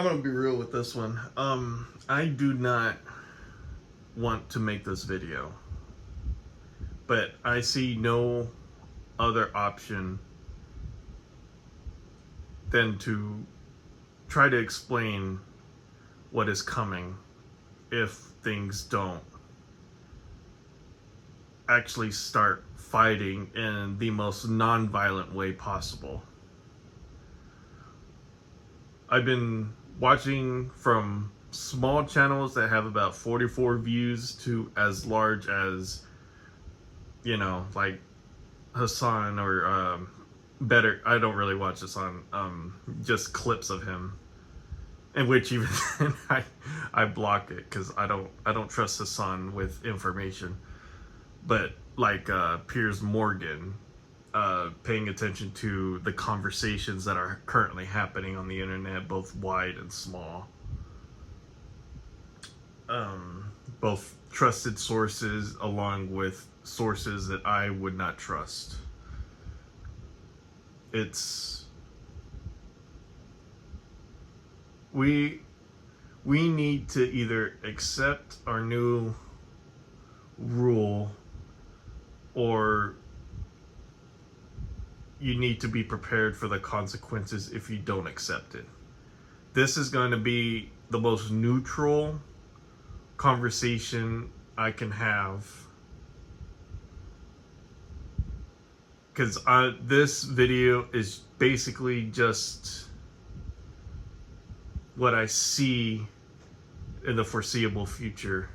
I'm gonna be real with this one. I do not want to make this video, but I see no other option than to try to explain what is coming if things don't actually start fighting in the most non-violent way possible. I've been watching from small channels that have about 44 views to as large as, like Hassan or better. I don't really watch Hassan, just clips of him. In which even I block it because I don't trust Hassan with information. But like Piers Morgan, paying attention to the conversations that are currently happening on the internet, both wide and small. Both trusted sources along with sources that I would not trust. We need to either accept our new rule, or you need to be prepared for the consequences if you don't accept it. This is going to be the most neutral conversation I can have, because this video is basically just what I see in the foreseeable future,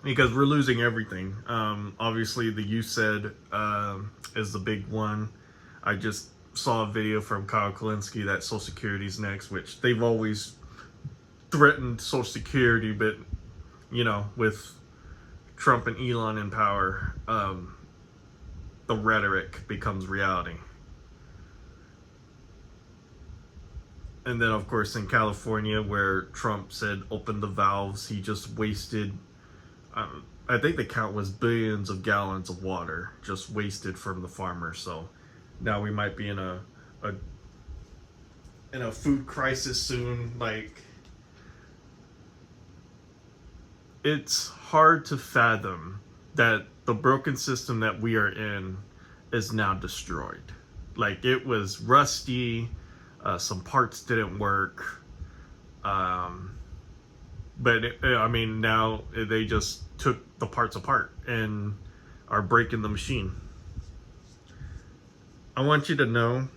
because we're losing everything. Obviously the USAID is the big one. I just saw a video from Kyle Kulinski that Social Security's next, which they've always threatened Social Security, but with Trump and Elon in power, the rhetoric becomes reality. And then, of course, in California, where Trump said open the valves, he just wasted, I think the count was billions of gallons of water just wasted from the farmers. So now we might be in a food crisis soon. Like, it's hard to fathom that the broken system that we are in is now destroyed. Like, it was rusty. Some parts didn't work. But now they just took the parts apart and are breaking the machine. I want you to know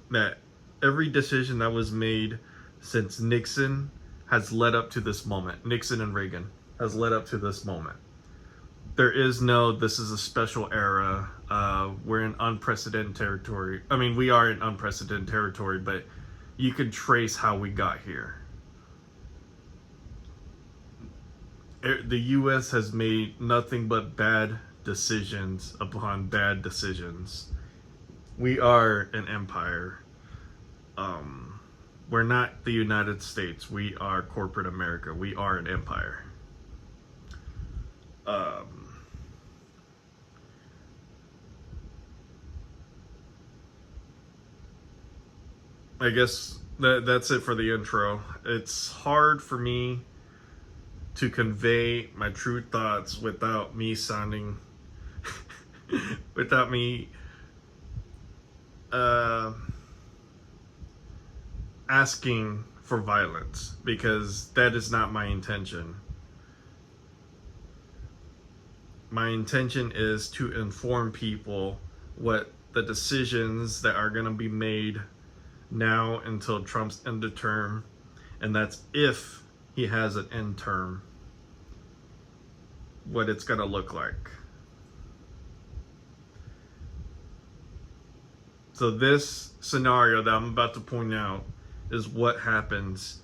that every decision that was made since Nixon has led up to this moment. Nixon and Reagan has led up to this moment. There is no, this is a special era. We're in unprecedented territory. I mean, we are in unprecedented territory, but you can trace how we got here. The U.S. has made nothing but bad decisions upon bad decisions. We are an empire. We're not the United States. We are corporate America. We are an empire. I guess that's it for the intro. It's hard for me to convey my true thoughts without me sounding without me asking for violence, because that is not my intention. My intention is to inform people what the decisions that are going to be made now until Trump's end of term, and that's if he has an end term, what it's going to look like. So this scenario that I'm about to point out is what happens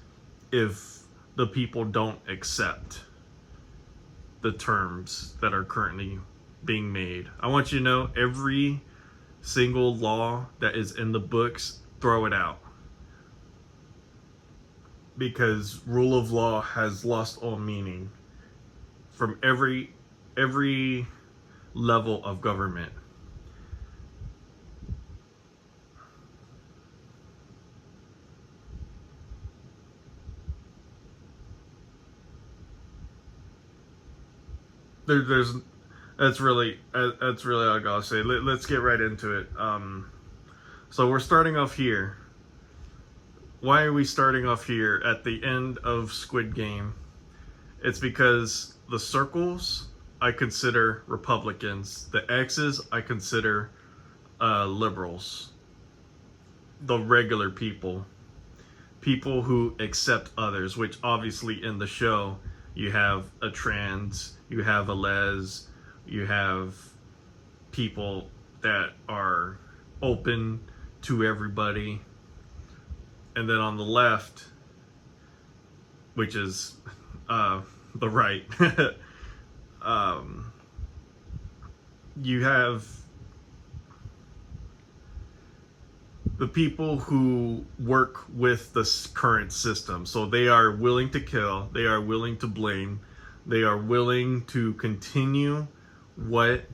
if the people don't accept the terms that are currently being made. I want you to know, every single law that is in the books, throw it out, because rule of law has lost all meaning from every level of government. there's that's really all I gotta say. Let's get right into it. So we're starting off here. Why are we starting off here at the end of Squid Game? It's because the circles I consider Republicans, the X's I consider liberals, the regular people, people who accept others. Which obviously in the show you have a trans, you have a les, you have people that are open to everybody. And then on the left, which is the right, you have the people who work with the current system. So they are willing to kill, they are willing to blame, they are willing to continue what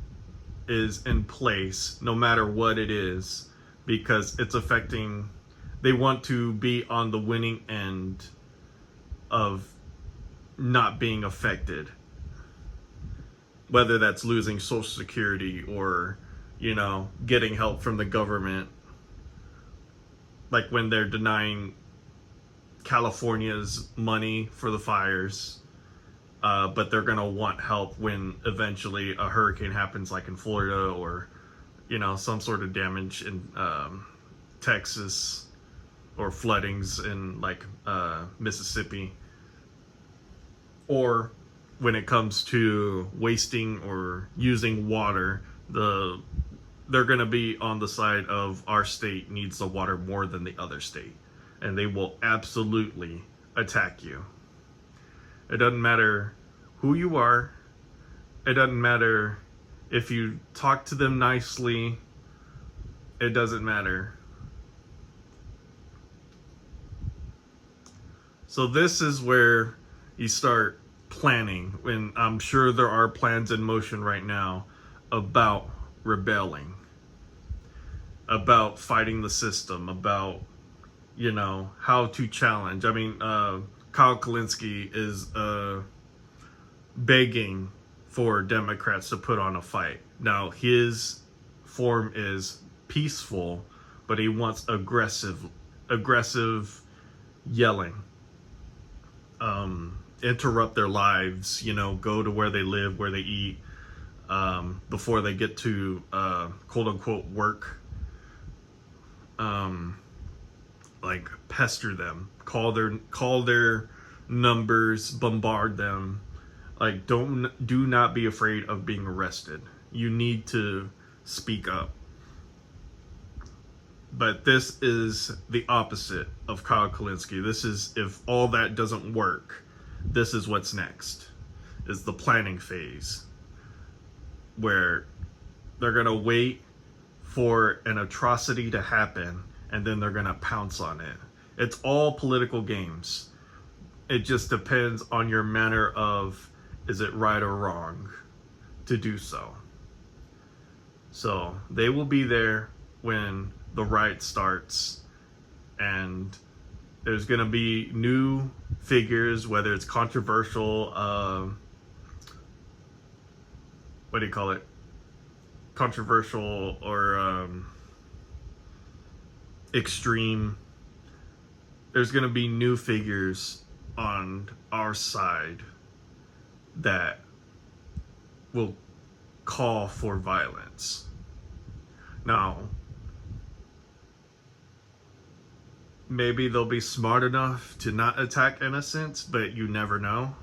is in place, no matter what it is, because it's affecting, they want to be on the winning end of not being affected. Whether that's losing Social Security or, getting help from the government. Like when they're denying California's money for the fires, but they're going to want help when eventually a hurricane happens, like in Florida, or, some sort of damage in Texas, or floodings in like Mississippi. Or when it comes to wasting or using water, they're going to be on the side of our state needs the water more than the other state. And they will absolutely attack you. It doesn't matter who you are. It doesn't matter if you talk to them nicely. It doesn't matter. So this is where you start planning, and I'm sure there are plans in motion right now about rebelling, about fighting the system, about, how to challenge. I mean, Kyle Kulinski is begging for Democrats to put on a fight. Now, his form is peaceful, but he wants aggressive yelling. Interrupt their lives, go to where they live, where they eat, before they get to quote unquote work. Like pester them, call their numbers, bombard them. Like do not be afraid of being arrested. You need to speak up. But this is the opposite of Kyle Kulinski. This is, if all that doesn't work, this is what's next, is the planning phase, where they're going to wait for an atrocity to happen and then they're going to pounce on it. It's all political games. It just depends on your manner of, is it right or wrong to do so. So they will be there when the riot starts, and there's going to be new figures, whether it's controversial, what do you call it? Controversial or extreme. There's going to be new figures on our side that will call for violence. Now, maybe they'll be smart enough to not attack innocents, but you never know.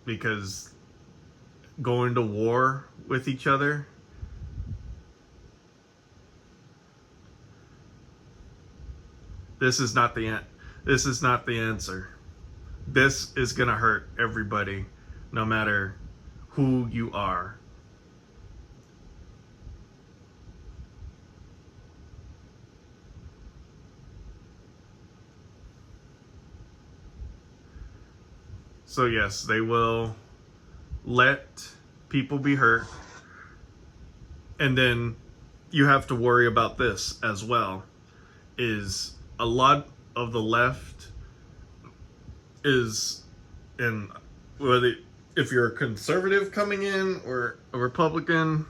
Because going to war with each other, this is not the answer. This is going to hurt everybody, no matter who you are. So yes, they will let people be hurt. And then you have to worry about this as well, is a lot of the left is And whether if you're a conservative coming in or a Republican,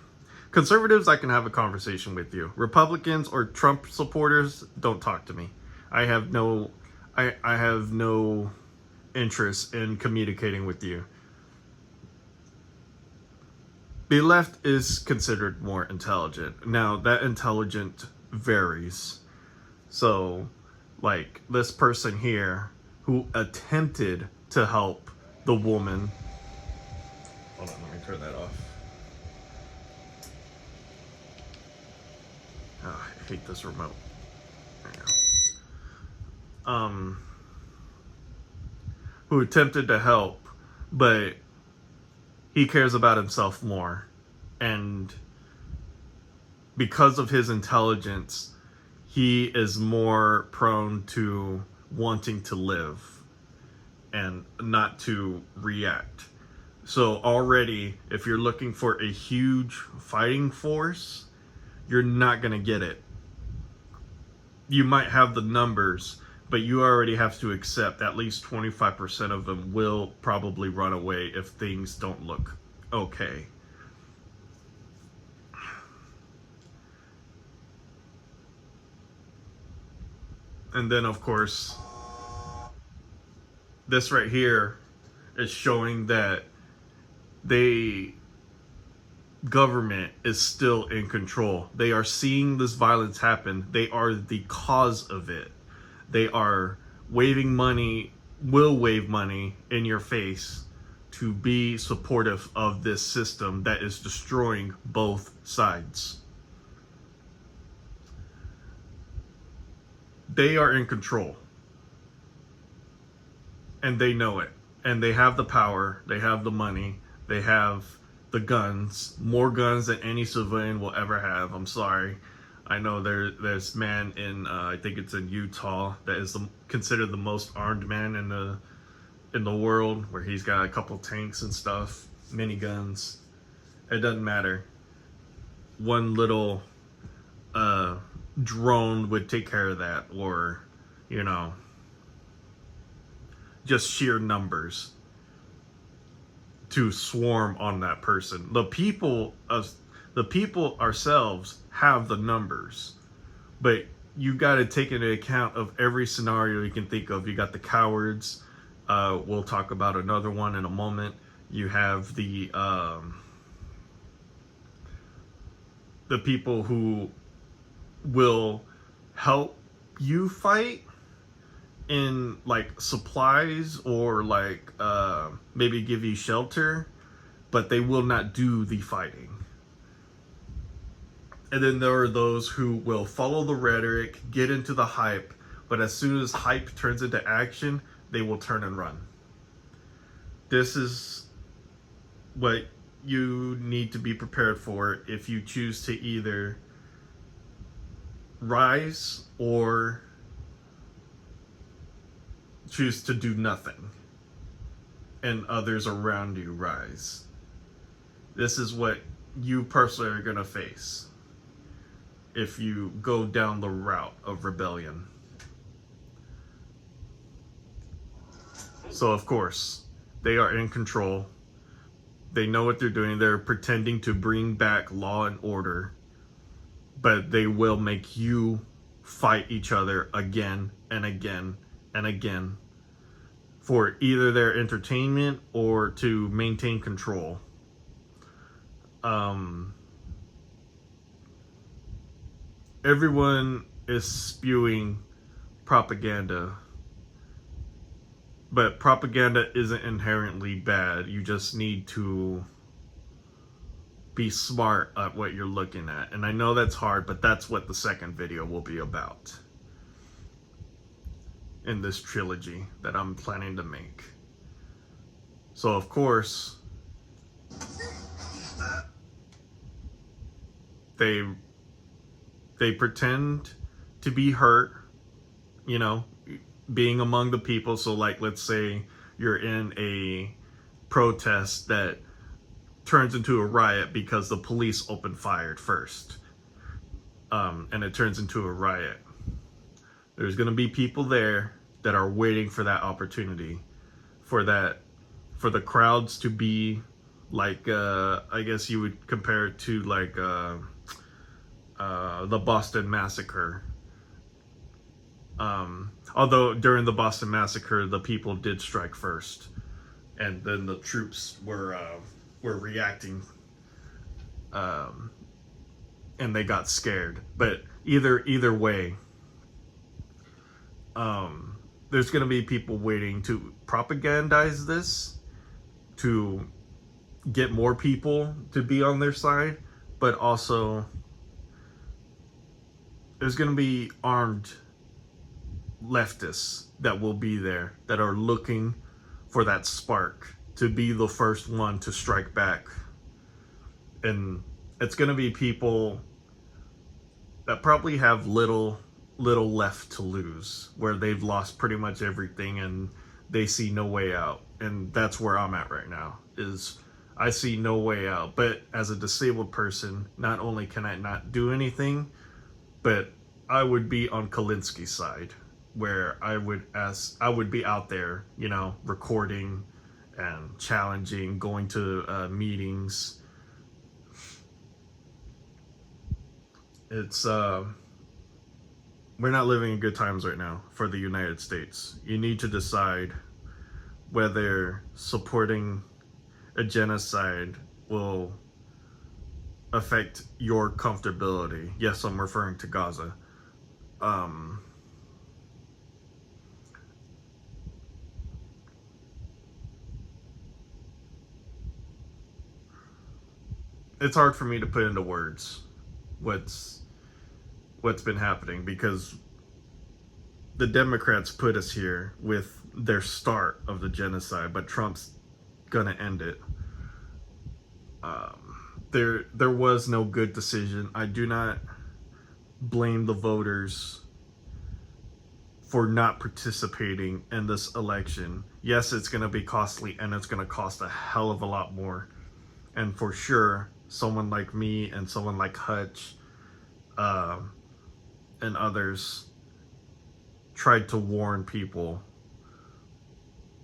conservatives, I can have a conversation with you. Republicans or Trump supporters, don't talk to me. I have no interest in communicating with you. The left is considered more intelligent. Now, that intelligent varies. So, like this person here who attempted to help the woman. Hold on, let me turn that off. Oh, I hate this remote. There you go. Who attempted to help, but he cares about himself more. And because of his intelligence, he is more prone to wanting to live and not to react. So already, if you're looking for a huge fighting force, you're not going to get it. You might have the numbers, but you already have to accept at least 25% of them will probably run away if things don't look okay. And then, of course, this right here is showing that government is still in control. They are seeing this violence happen. They are the cause of it. They are waving money, will wave money in your face to be supportive of this system that is destroying both sides. They are in control. And they know it. And they have the power, they have the money, they have the guns, more guns than any civilian will ever have. I'm sorry. I know there's man in I think it's in Utah that is considered the most armed man in the world, where he's got a couple tanks and stuff, miniguns. It doesn't matter. One little drone would take care of that, or just sheer numbers to swarm on that person. The people ourselves have the numbers, but you got to take into account of every scenario you can think of. You got the cowards. We'll talk about another one in a moment. You have the people who will help you fight in like supplies, or like maybe give you shelter, but they will not do the fighting. And then there are those who will follow the rhetoric, get into the hype, but as soon as hype turns into action, they will turn and run. This is what you need to be prepared for if you choose to either rise or choose to do nothing and others around you rise. This is what you personally are going to face if you go down the route of rebellion. So of course, they are in control. They know what they're doing. They're pretending to bring back law and order, but they will make you fight each other again and again and again for either their entertainment or to maintain control. Everyone is spewing propaganda, but propaganda isn't inherently bad. You just need to be smart at what you're looking at. And I know that's hard, but that's what the second video will be about in this trilogy that I'm planning to make. So of course, they pretend to be hurt, being among the people. So like, let's say you're in a protest that turns into a riot because the police opened fire first, and it turns into a riot. There's going to be people there that are waiting for that opportunity, for that for the crowds to be like, I guess you would compare it to like the Boston Massacre. Although during the Boston Massacre, the people did strike first, and then the troops were reacting, and they got scared. But either way, there's going to be people waiting to propagandize this, to get more people to be on their side, but also there's going to be armed leftists that will be there that are looking for that spark to be the first one to strike back. And it's going to be people that probably have little left to lose, where they've lost pretty much everything and they see no way out. And that's where I'm at right now, is I see no way out. But as a disabled person, not only can I not do anything, but I would be on Kalinski's side, where I would be out there, you know, recording and challenging, going to meetings. It's we're not living in good times right now for the United States. You need to decide whether supporting a genocide will affect your comfortability. Yes, I'm referring to Gaza. It's hard for me to put into words what's been happening, because the Democrats put us here with their start of the genocide, but Trump's gonna end it. There was no good decision. I do not blame the voters for not participating in this election. Yes, it's gonna be costly, and it's gonna cost a hell of a lot more. And for sure, someone like me and someone like Hutch and others tried to warn people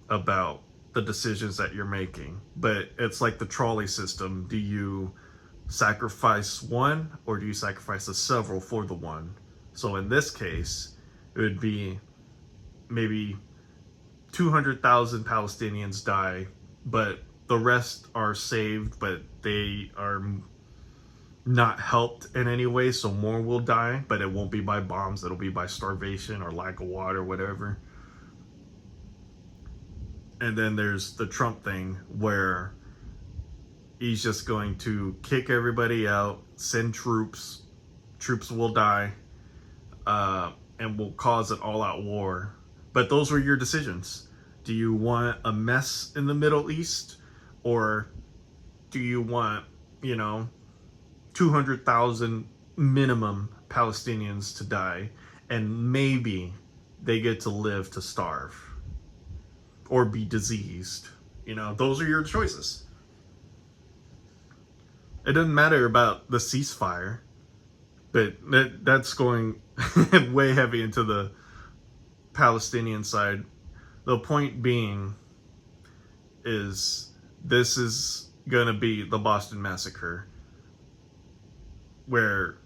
about the decisions that you're making. But it's like the trolley system. Do you sacrifice one, or do you sacrifice the several for the one? So in this case, it would be maybe 200,000 Palestinians die, but the rest are saved, but they are not helped in any way, so more will die, but it won't be by bombs, it'll be by starvation or lack of water, whatever. And then there's the Trump thing, where he's just going to kick everybody out, send troops will die, and will cause an all-out war. But those were your decisions. Do you want a mess in the Middle East, or do you want, 200,000 minimum Palestinians to die, and maybe they get to live to starve or be diseased? Those are your choices. It doesn't matter about the ceasefire, but that's going way heavy into the Palestinian side. The point being is, this is going to be the Boston Massacre, where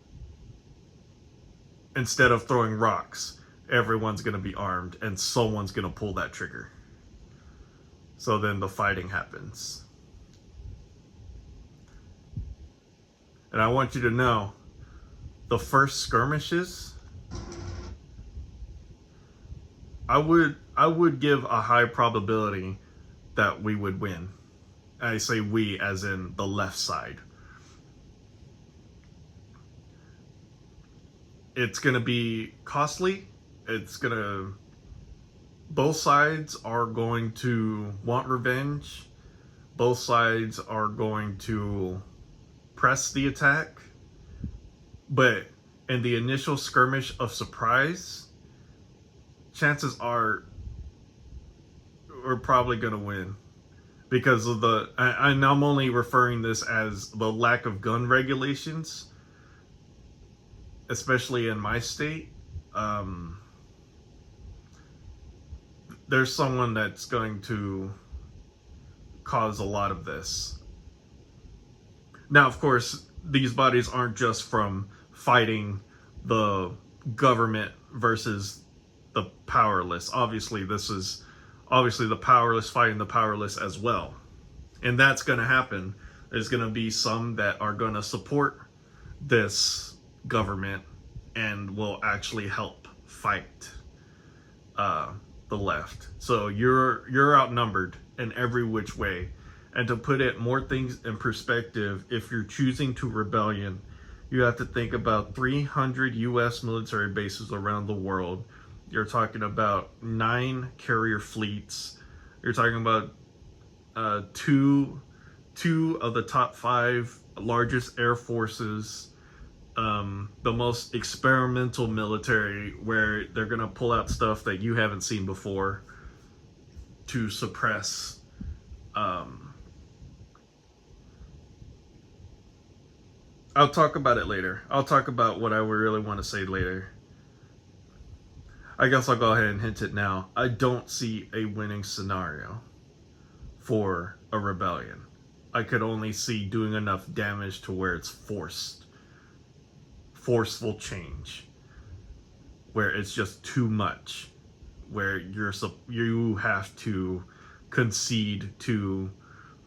instead of throwing rocks, everyone's going to be armed and someone's going to pull that trigger. So then the fighting happens. And I want you to know, the first skirmishes, I would give a high probability that we would win. I say we as in the left side. It's going to be costly. Both sides are going to want revenge. Both sides are going to press the attack. But in the initial skirmish of surprise, chances are we're probably going to win. Because of and I'm only referring this as the lack of gun regulations, especially in my state. There's someone that's going to cause a lot of this. Now, of course, these bodies aren't just from fighting the government versus the powerless. Obviously, this is the powerless fighting the powerless as well. And that's going to happen. There's going to be some that are going to support this government and will actually help fight the left. So you're outnumbered in every which way. And to put it more things in perspective, if you're choosing to rebellion, you have to think about 300 U.S. military bases around the world. You're talking about 9 carrier fleets. You're talking about two of the top 5 largest air forces, the most experimental military, where they're gonna pull out stuff that you haven't seen before to suppress I'll talk about it later. I'll talk about what I really want to say later. I guess I'll go ahead and hint it now. I don't see a winning scenario for a rebellion. I could only see doing enough damage to where it's forceful change, where it's just too much, where you have to concede to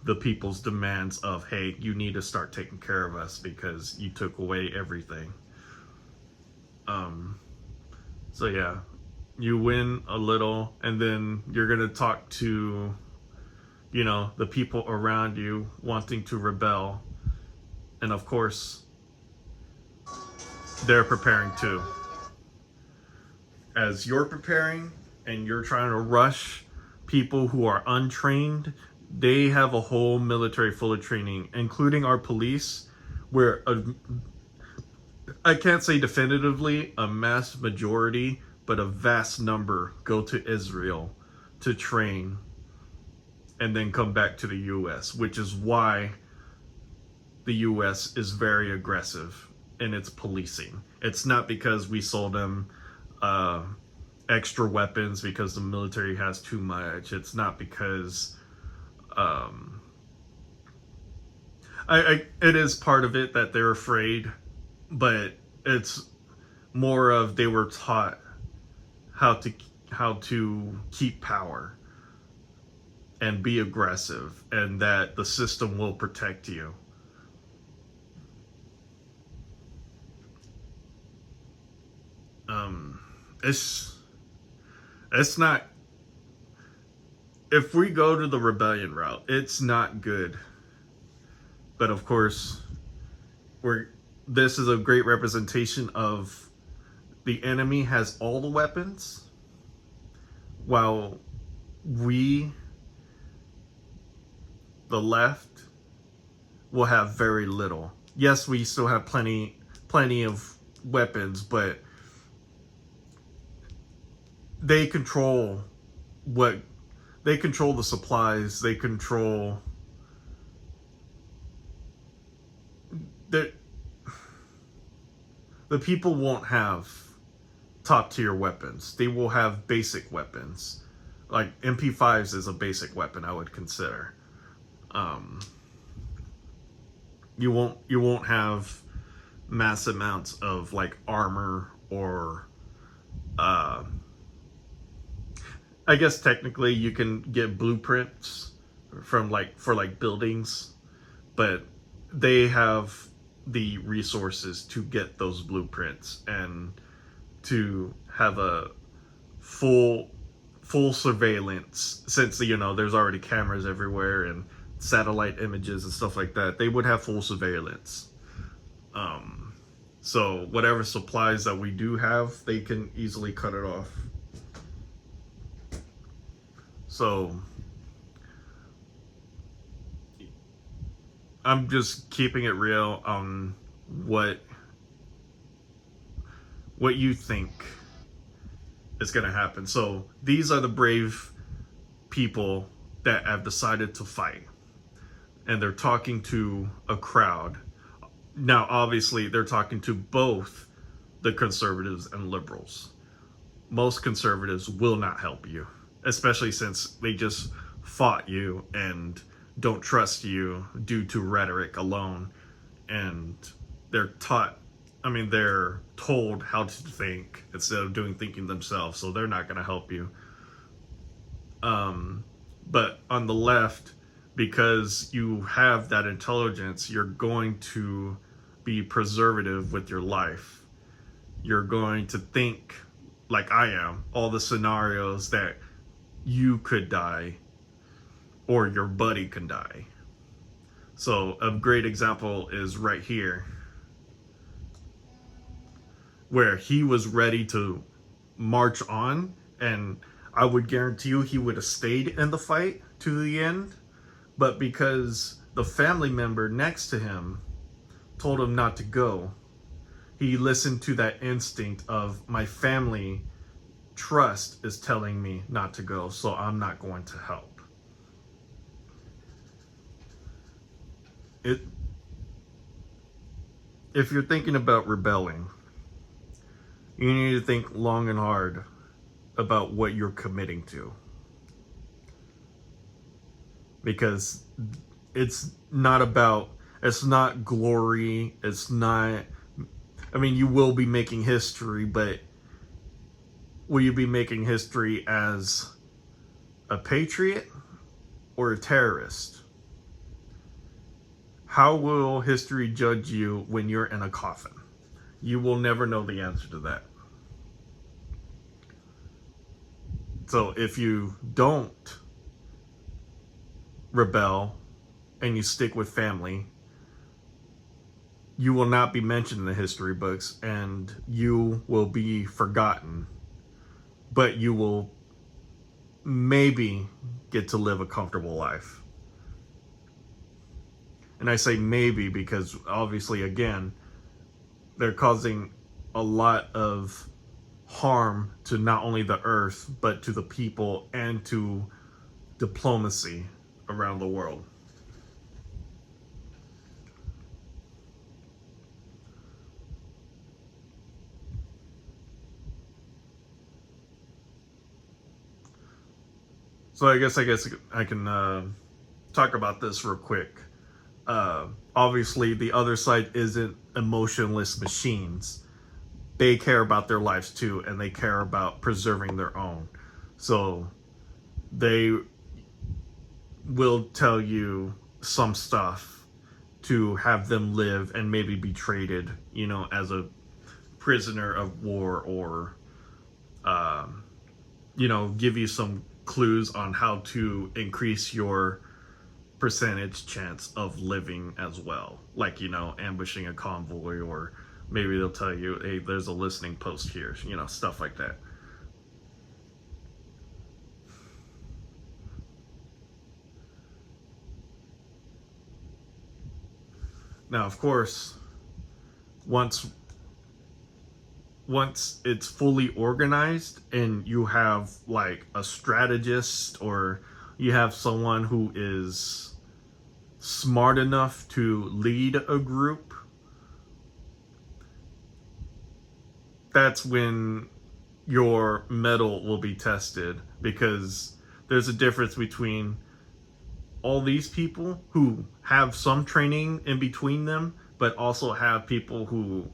the people's demands of, hey, you need to start taking care of us because you took away everything. So yeah, you win a little, and then you're gonna talk to, the people around you wanting to rebel, and of course they're preparing too. As you're preparing and you're trying to rush people who are untrained, they have a whole military full of training, including our police, where I can't say definitively a mass majority, but a vast number go to Israel to train and then come back to the US, which is why the US is very aggressive in its policing. It's not because we sold them extra weapons because the military has too much. It's not because it is part of it that they're afraid, but it's more of they were taught how to keep power and be aggressive, and that the system will protect you. It's not, if we go to the rebellion route, it's not good. But of course, this is a great representation of the enemy has all the weapons, while we, the left, will have very little. Yes, we still have plenty of weapons, but they control the supplies, they control the people won't have top tier weapons. They will have basic weapons. Like MP5s is a basic weapon, I would consider. You won't have mass amounts of like armor or I guess technically you can get blueprints for buildings, but they have the resources to get those blueprints and to have a full surveillance, since there's already cameras everywhere and satellite images and stuff like that. They would have full surveillance. So whatever supplies that we do have, they can easily cut it off. So I'm just keeping it real on what you think is going to happen. So these are the brave people that have decided to fight, and they're talking to a crowd. Now, obviously, they're talking to both the conservatives and liberals. Most conservatives will not help you, especially since they just fought you and don't trust you due to rhetoric alone, and they're taught, I mean, they're told how to think instead of doing thinking themselves, so they're not going to help you. But on the left, because you have that intelligence, you're going to be preservative with your life. You're going to think, like I am, all the scenarios that you could die or your buddy can die. So a great example is right here, where he was ready to march on, and I would guarantee you he would have stayed in the fight to the end, but because the family member next to him told him not to go, he listened to that instinct of, my family trust is telling me not to go, so I'm not going to help. If you're thinking about rebelling, you need to think long and hard about what you're committing to. Because it's not glory, it's not, I mean, you will be making history, but will you be making history as a patriot or a terrorist? How will history judge you when you're in a coffin? You will never know the answer to that. So if you don't rebel and you stick with family, you will not be mentioned in the history books, and you will be forgotten, but you will maybe get to live a comfortable life. And I say maybe because obviously, again, they're causing a lot of harm to not only the earth, but to the people and to diplomacy around the world. So I guess I can talk about this real quick. Obviously, the other side isn't emotionless machines. They care about their lives too, and they care about preserving their own. So they will tell you some stuff to have them live and maybe be traded, as a prisoner of war, or give you some clues on how to increase your percentage chance of living as well, like ambushing a convoy, or maybe they'll tell you, hey, there's a listening post here, stuff like that. Now, of course, once it's fully organized and you have like a strategist, or you have someone who is smart enough to lead a group, that's when your mettle will be tested, because there's a difference between all these people who have some training in between them, but also have people who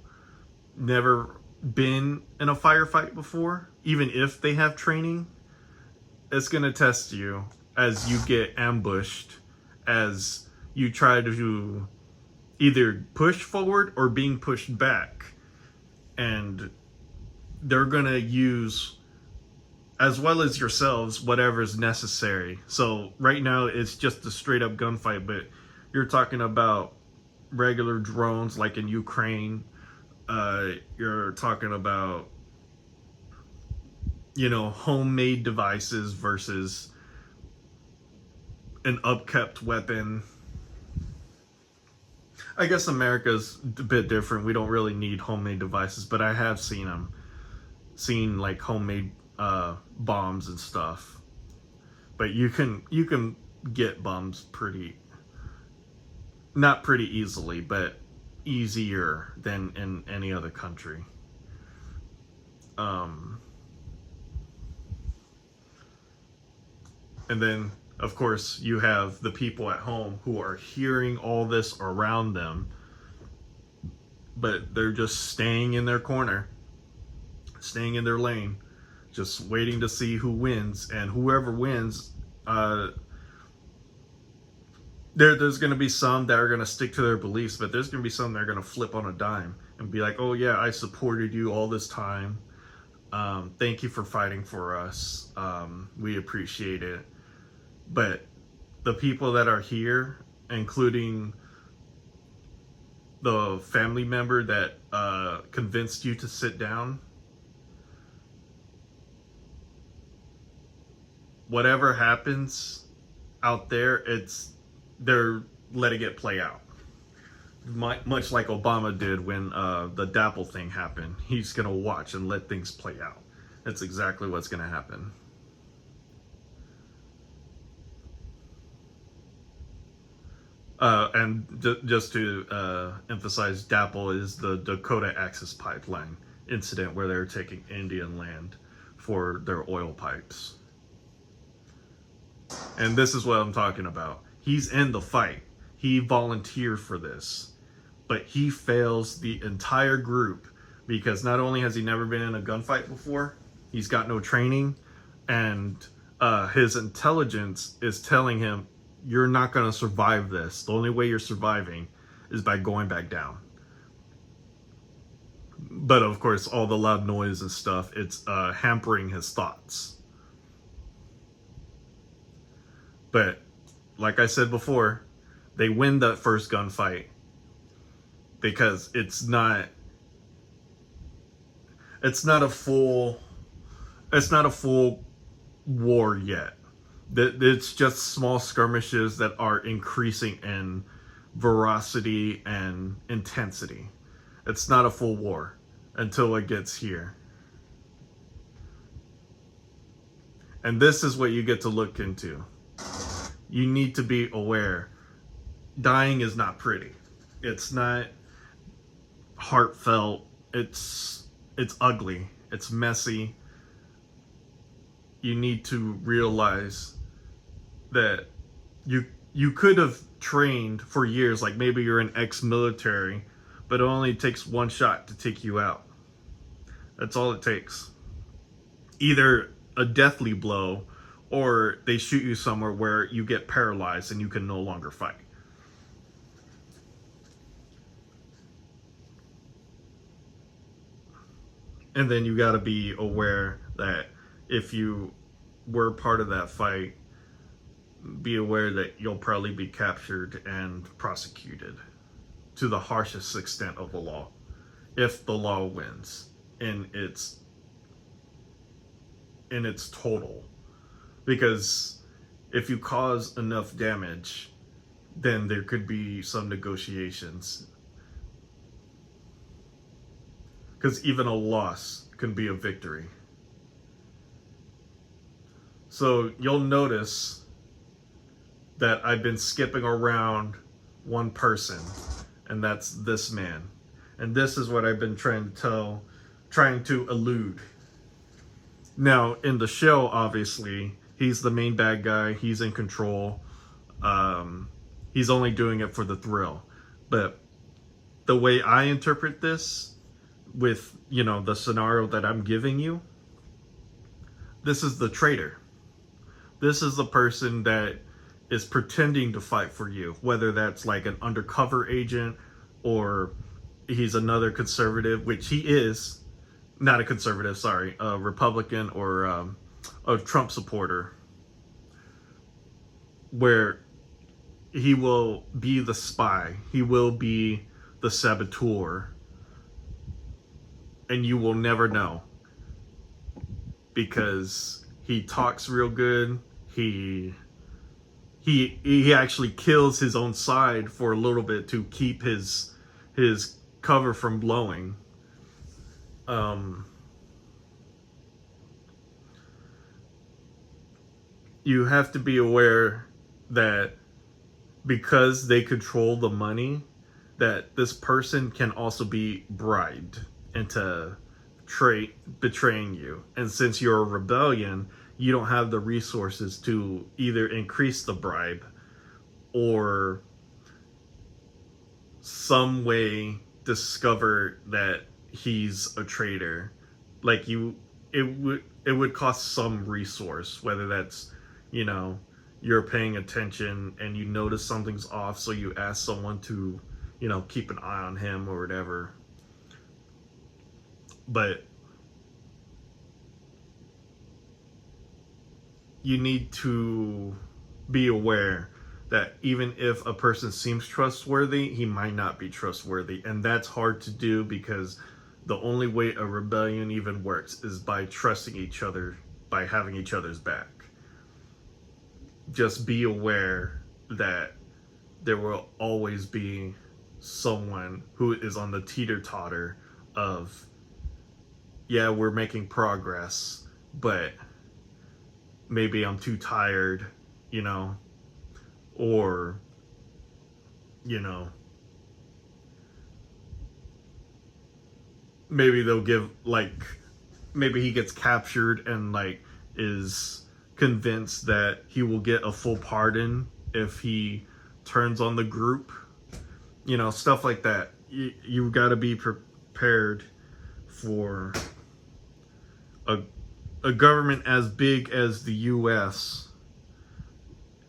never been in a firefight before. Even if they have training, it's going to test you as you get ambushed, as you try to either push forward or being pushed back. And they're going to use, as well as yourselves, whatever's necessary. So right now it's just a straight up gunfight, but you're talking about regular drones like in Ukraine. You're talking about, homemade devices versus an upkept weapon. I guess America's a bit different. We don't really need homemade devices, but I have seen like homemade bombs and stuff. But you can get bombs not pretty easily, but easier than in any other country. And then Of course, you have the people at home who are hearing all this around them, but they're just staying in their corner, staying in their lane, just waiting to see who wins. And whoever wins, there's going to be some that are going to stick to their beliefs, but there's going to be some that are going to flip on a dime and be like, oh yeah, I supported you all this time. Thank you for fighting for us. We appreciate it. But the people that are here, including the family member that convinced you to sit down, whatever happens out there, they're letting it play out. Much like Obama did when the DAPL thing happened. He's going to watch and let things play out. That's exactly what's going to happen. Just to emphasize, DAPL is the Dakota Access Pipeline incident where they're taking Indian land for their oil pipes. And this is what I'm talking about. He's in the fight. He volunteered for this. But he fails the entire group because not only has he never been in a gunfight before, he's got no training, and his intelligence is telling him, you're not going to survive this. The only way you're surviving is by going back down. But of course, all the loud noise and stuff, it's hampering his thoughts. But like I said before, they win that first gunfight because it's not a full war yet. It's just small skirmishes that are increasing in veracity and intensity. It's not a full war until it gets here. And this is what you get to look into. You need to be aware. Dying is not pretty. It's not heartfelt. It's ugly. It's messy. You need to realize that you could have trained for years, like maybe you're an ex-military, but it only takes one shot to take you out. That's all it takes. Either a deathly blow, or they shoot you somewhere where you get paralyzed and you can no longer fight. And then you got to be aware that if you were part of that fight, be aware that you'll probably be captured and prosecuted to the harshest extent of the law, if the law wins in its total. Because if you cause enough damage, then there could be some negotiations. Because even a loss can be a victory. So you'll notice that I've been skipping around one person, and that's this man. And this is what I've been trying to elude. Now, in the show, obviously, he's the main bad guy. He's in control. He's only doing it for the thrill. But the way I interpret this, with, the scenario that I'm giving you, this is the traitor. This is the person that is pretending to fight for you, whether that's like an undercover agent or he's another conservative, which he is. Not a conservative, sorry, a Republican or a Trump supporter, where he will be the spy, he will be the saboteur, and you will never know, because he talks real good. He actually kills his own side for a little bit to keep his cover from blowing. You have to be aware that because they control the money, that this person can also be bribed into betraying you. And since you're a rebellion, you don't have the resources to either increase the bribe or some way discover that he's a traitor. Like it would cost some resource, whether that's, you know, you're paying attention and you notice something's off, so you ask someone to, you know, keep an eye on him or whatever. But you need to be aware that even if a person seems trustworthy, he might not be trustworthy. And that's hard to do, because the only way a rebellion even works is by trusting each other, by having each other's back. Just be aware that there will always be someone who is on the teeter-totter of, yeah, we're making progress, but maybe I'm too tired, you know, or, you know, maybe they'll give, like, maybe he gets captured and, like, is convinced that he will get a full pardon if he turns on the group, you know, stuff like that. You got to be prepared for a government as big as the US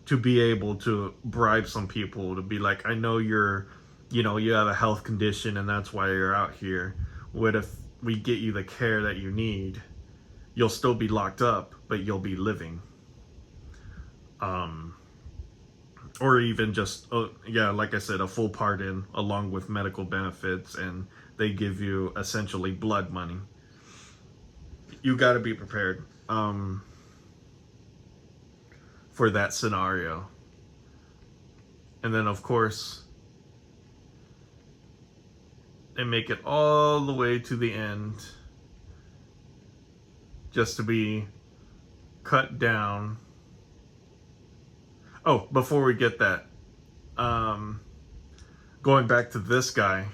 to be able to bribe some people to be like, I know you're, you know, you have a health condition and that's why you're out here. What if we get you the care that you need? You'll still be locked up, but you'll be living. Or even just, yeah, like I said, a full pardon along with medical benefits, and they give you essentially blood money. You got to be prepared for that scenario. And then, of course, they make it all the way to the end just to be cut down. Oh, before we get that, going back to this guy,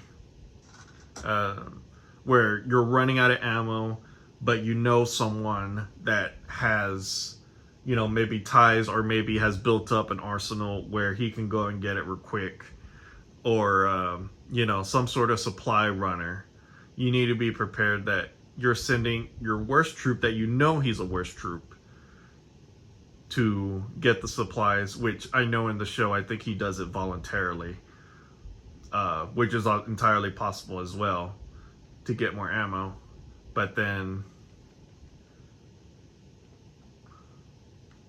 where you're running out of ammo, but you know someone that has, you know, maybe ties or maybe has built up an arsenal where he can go and get it real quick, or, you know, some sort of supply runner. You need to be prepared that you're sending your worst troop, that you know he's a worst troop, to get the supplies, which I know in the show, I think he does it voluntarily, which is entirely possible as well, to get more ammo. But then,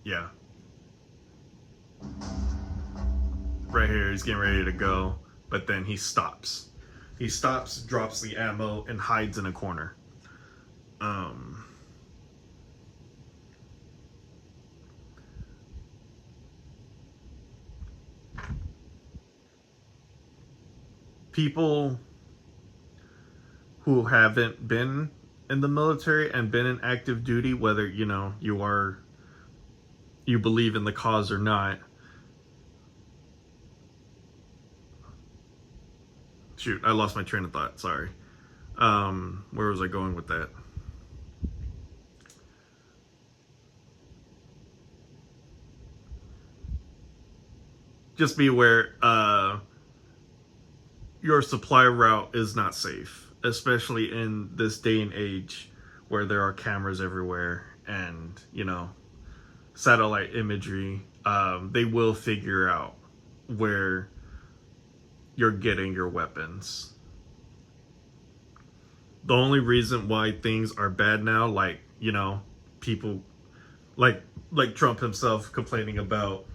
yeah, right here, he's getting ready to go, but then he stops. He stops, drops the ammo, and hides in a corner. People who haven't been in the military and been in active duty, whether, you know, you believe in the cause or not. Shoot, I lost my train of thought. Sorry. Where was I going with that? Just be aware, your supply route is not safe, especially in this day and age where there are cameras everywhere and, you know, satellite imagery. They will figure out where you're getting your weapons. The only reason why things are bad now, like, you know, people like Trump himself complaining about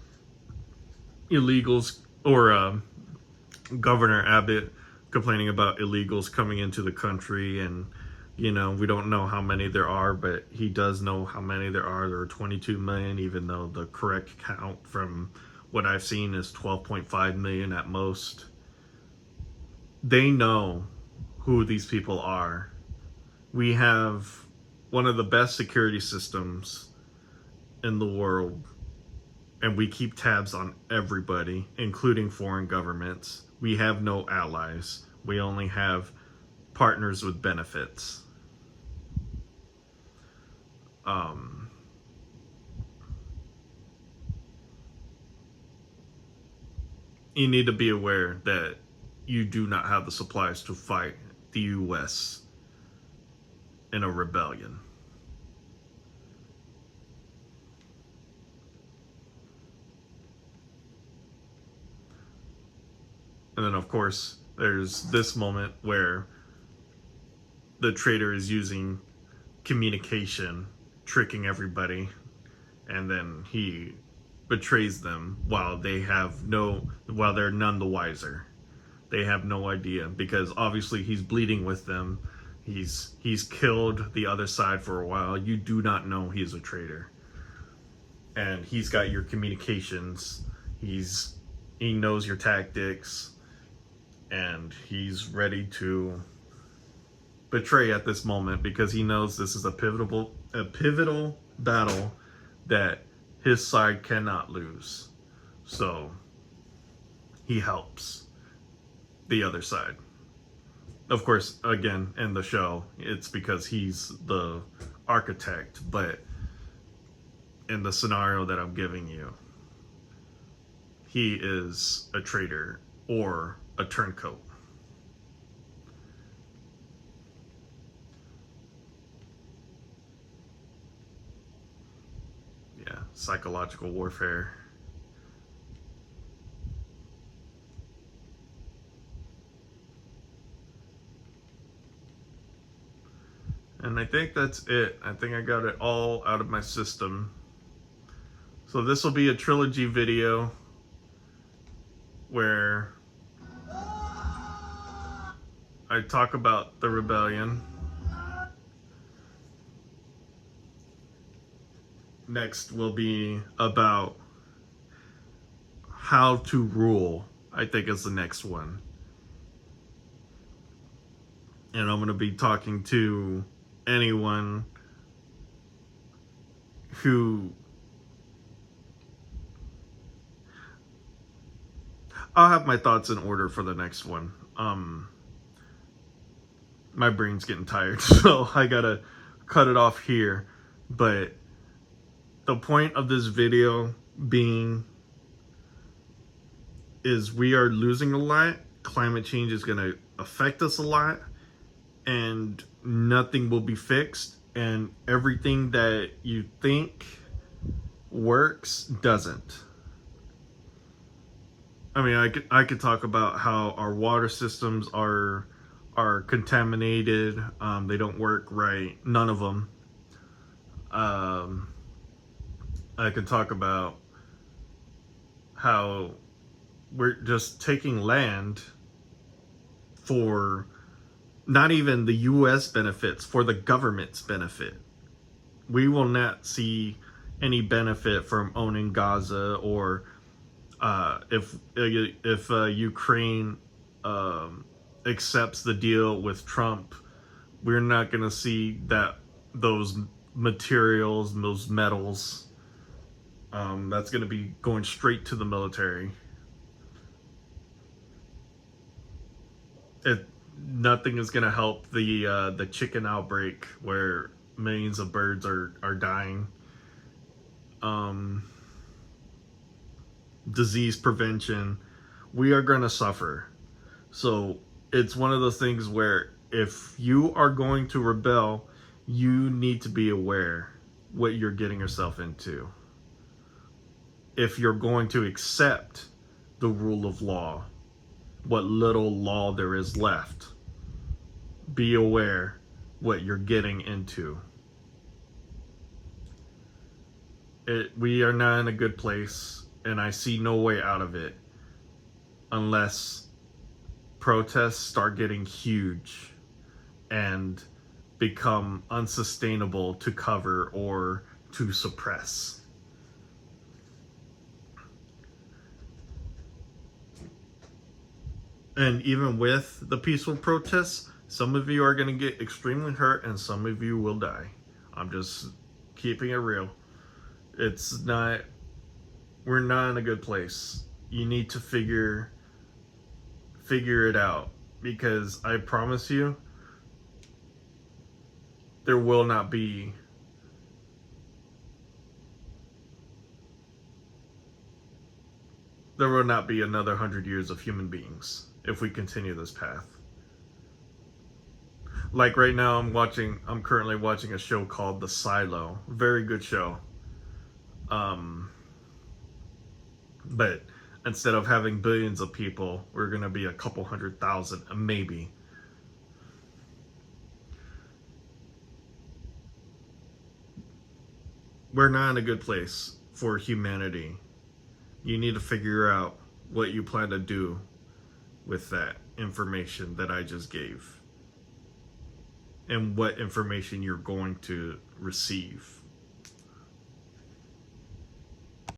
illegals, or Governor Abbott complaining about illegals coming into the country, and, you know, we don't know how many there are, but he does know how many there are. There are 22 million, even though the correct count from what I've seen is 12.5 million at most. They know who these people are. We have one of the best security systems in the world, and we keep tabs on everybody, including foreign governments. We have no allies. We only have partners with benefits. you need to be aware that you do not have the supplies to fight the U.S. in a rebellion. And then, of course, there's this moment where the traitor is using communication, tricking everybody, and then he betrays them while they're none the wiser. They have no idea because obviously he's bleeding with them. He's killed the other side for a while. You do not know he's a traitor. And he's got your communications. He knows your tactics, and he's ready to betray at this moment because he knows this is a pivotal battle that his side cannot lose. So he helps the other side. Of course, again, in the show, it's because he's the architect, but in the scenario that I'm giving you, he is a traitor or a turncoat. Yeah, psychological warfare. And I think that's it. I think I got it all out of my system. So this will be a trilogy video where I talk about the rebellion. Next will be about how to rule, I think is the next one. And I'm going to be talking to anyone who... I'll have my thoughts in order for the next one. My brain's getting tired, so I gotta cut it off here. But the point of this video being is we are losing a lot. Climate change is gonna affect us a lot, and nothing will be fixed, and everything that you think works doesn't. I mean, I could talk about how our water systems are contaminated. They don't work right. None of them. I could talk about how we're just taking land for not even the U.S. benefits, for the government's benefit. We will not see any benefit from owning Gaza, or if Ukraine accepts the deal with Trump, we're not going to see that those materials, those metals, that's going to be going straight to the military. Nothing is going to help the chicken outbreak where millions of birds are dying. Disease prevention, we are going to suffer. So it's one of those things where if you are going to rebel, you need to be aware what you're getting yourself into. If you're going to accept the rule of law, what little law there is left, be aware what you're getting into. We are not in a good place, and I see no way out of it unless protests start getting huge and become unsustainable to cover or to suppress. And even with the peaceful protests, some of you are going to get extremely hurt and some of you will die. I'm just keeping it real. We're not in a good place. You need to figure it out, because I promise you, there will not be there will not be another 100 years of human beings if we continue this path. Like right now, I'm currently watching a show called The Silo. Very good show. But instead of having billions of people, we're going to be a couple 100,000, maybe. We're not in a good place for humanity. You need to figure out what you plan to do with that information that I just gave, and what information you're going to receive.